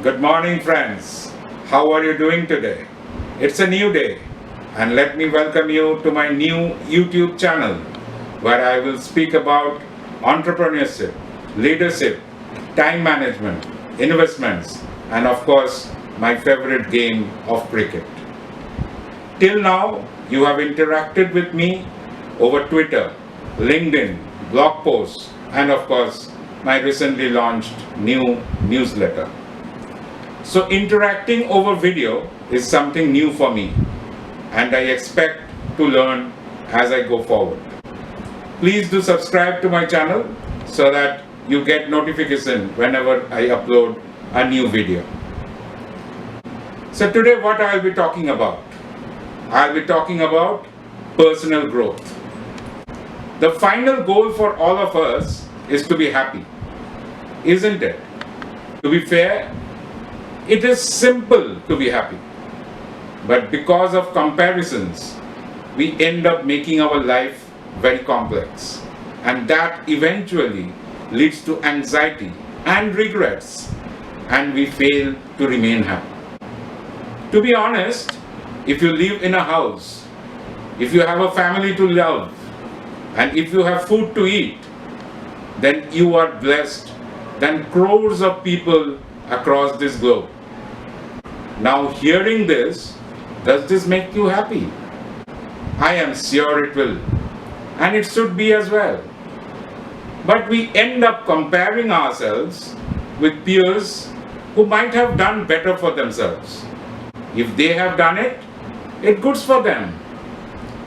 Good morning, friends. How are you doing today? It's a new day, and let me welcome you to my new YouTube channel where I will speak about entrepreneurship, leadership, time management, investments, and of course, my favorite game of cricket. Till now, you have interacted with me over Twitter, LinkedIn, blog posts, and of course, my recently launched new newsletter. So interacting over video is something new for me, and I expect to learn as I go forward. Please do subscribe to my channel so that you get notification whenever I upload a new video. So today what I'll be talking about? I'll be talking about personal growth. The final goal for all of us is to be happy, isn't it? To be fair, it is simple to be happy. But because of comparisons, we end up making our life very complex. And that eventually leads to anxiety and regrets, and we fail to remain happy. To be honest, if you live in a house, if you have a family to love, and if you have food to eat, then you are blessed than crores of people across this globe. Now, hearing this, does this make you happy? I am sure it will, and it should be as well. But we end up comparing ourselves with peers who might have done better for themselves. If they have done it, it's good for them,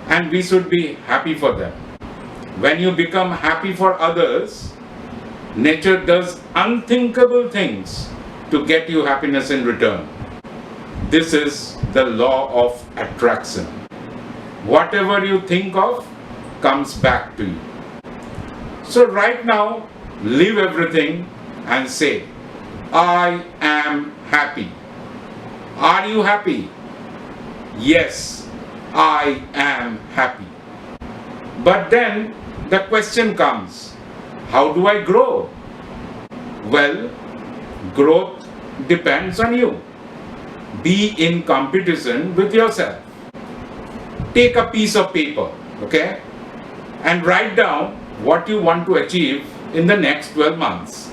and we should be happy for them. When you become happy for others, nature does unthinkable things to get you happiness in return. This is the law of attraction. Whatever you think of comes back to you. So right now, leave everything and say, I am happy. Are you happy? Yes, I am happy. But then the question comes, how do I grow? Well, growth depends on you. Be in competition with yourself. Take a piece of paper, okay, and write down what you want to achieve in the next 12 months.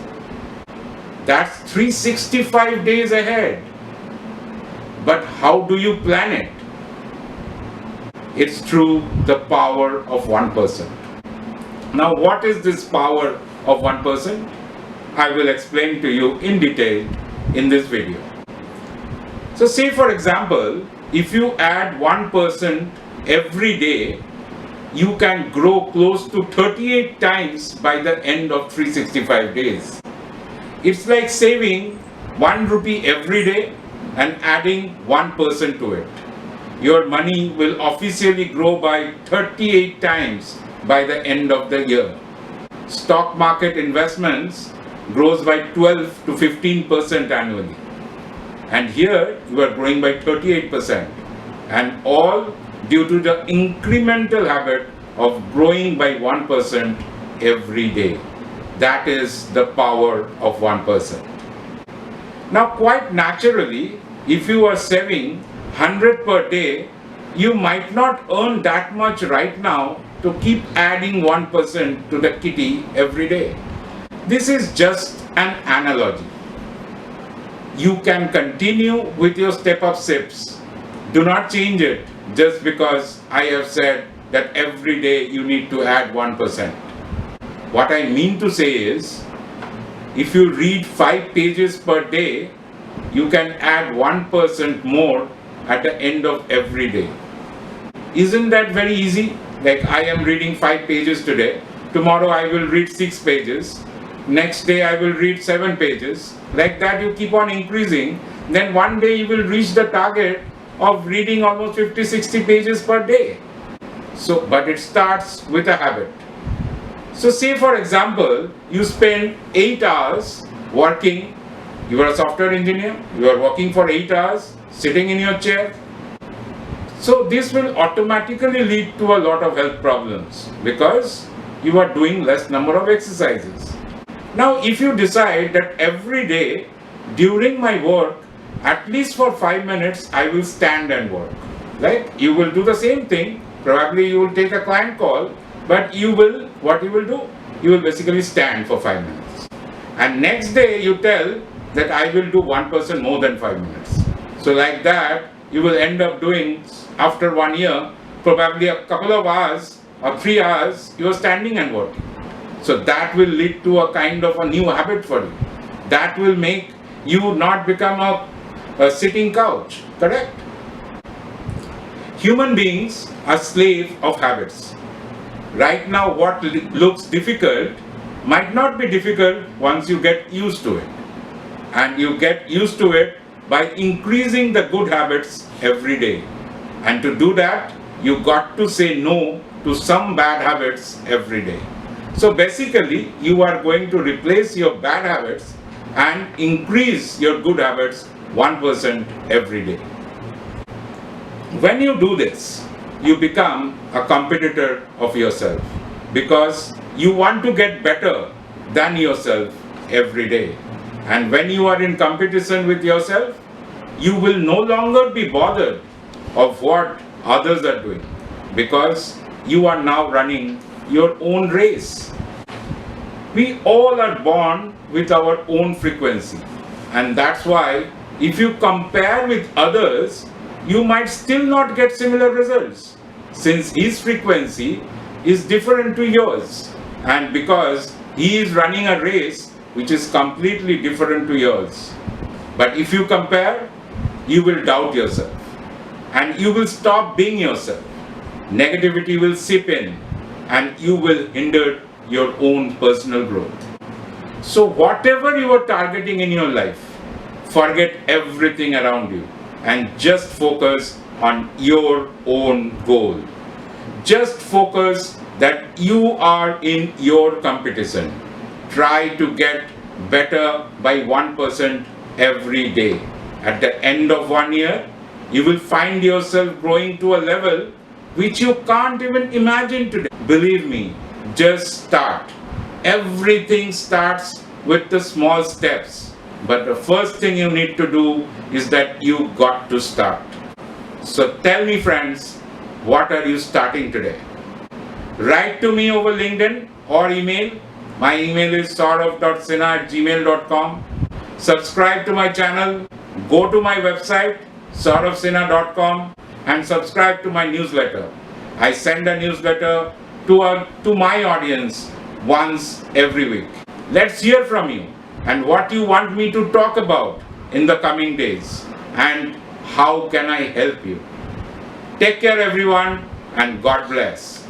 That's 365 days ahead. But how do you plan it? It's through the power of 1%. Now, what is this power of 1%? I will explain to you in detail in this video. So say for example, if you add 1% every day, you can grow close to 38 times by the end of 365 days. It's like saving 1 rupee every day and adding 1% to it. Your money will officially grow by 38 times by the end of the year. Stock market investments grows by 12 to 15% annually. And here you are growing by 38%, and all due to the incremental habit of growing by 1% every day. That is the power of 1%. Now, quite naturally, if you are saving 100 per day, you might not earn that much right now to keep adding 1% to the kitty every day. This is just an analogy. You can continue with your step-up SIPs. Do not change it just because I have said that every day you need to add 1%. What I mean to say is, if you read 5 pages per day, you can add 1% more at the end of every day. Isn't that very easy? Like, I am reading 5 pages today. Tomorrow I will read 6 pages. Next day I will read 7 pages. Like that you keep on increasing. Then one day you will reach the target of reading almost 50-60 pages per day. So, but it starts with a habit. So say for example, you spend 8 hours working. You are a software engineer. You are working for 8 hours, sitting in your chair. So this will automatically lead to a lot of health problems because you are doing less number of exercises. Now, if you decide that every day during my work, at least for 5 minutes, I will stand and work. Right? You will do the same thing. Probably you will take a client call, but what you will do? You will basically stand for 5 minutes. And next day you tell that I will do 1% more than 5 minutes. So like that, you will end up doing, after 1 year, probably a couple of hours or 3 hours, you are standing and working. So that will lead to a kind of a new habit for you. That will make you not become a sitting couch, correct? Human beings are slaves of habits. Right now what looks difficult might not be difficult once you get used to it. And you get used to it by increasing the good habits every day. And to do that, you got to say no to some bad habits every day. So basically, you are going to replace your bad habits and increase your good habits 1% every day. When you do this, you become a competitor of yourself because you want to get better than yourself every day. And when you are in competition with yourself, you will no longer be bothered of what others are doing because you are now running your own race. We all are born with our own frequency, and that's why if you compare with others, you might still not get similar results since his frequency is different to yours, and because he is running a race which is completely different to yours. But if you compare, you will doubt yourself and you will stop being yourself. Negativity will seep in and you will hinder your own personal growth. So whatever you are targeting in your life, forget everything around you and just focus on your own goal. Just focus that you are in your competition. Try to get better by 1% every day. At the end of 1 year, you will find yourself growing to a level which you can't even imagine today. Believe me, just start. Everything starts with the small steps. But the first thing you need to do is that you got to start. So tell me friends, what are you starting today? Write to me over LinkedIn or email. My email is saurav.sinha@gmail.com. Subscribe to my channel. Go to my website sauravsinha.com and subscribe to my newsletter. I send a newsletter to my audience once every week. Let's hear from you and what you want me to talk about in the coming days and how can I help you. Take care everyone and God bless.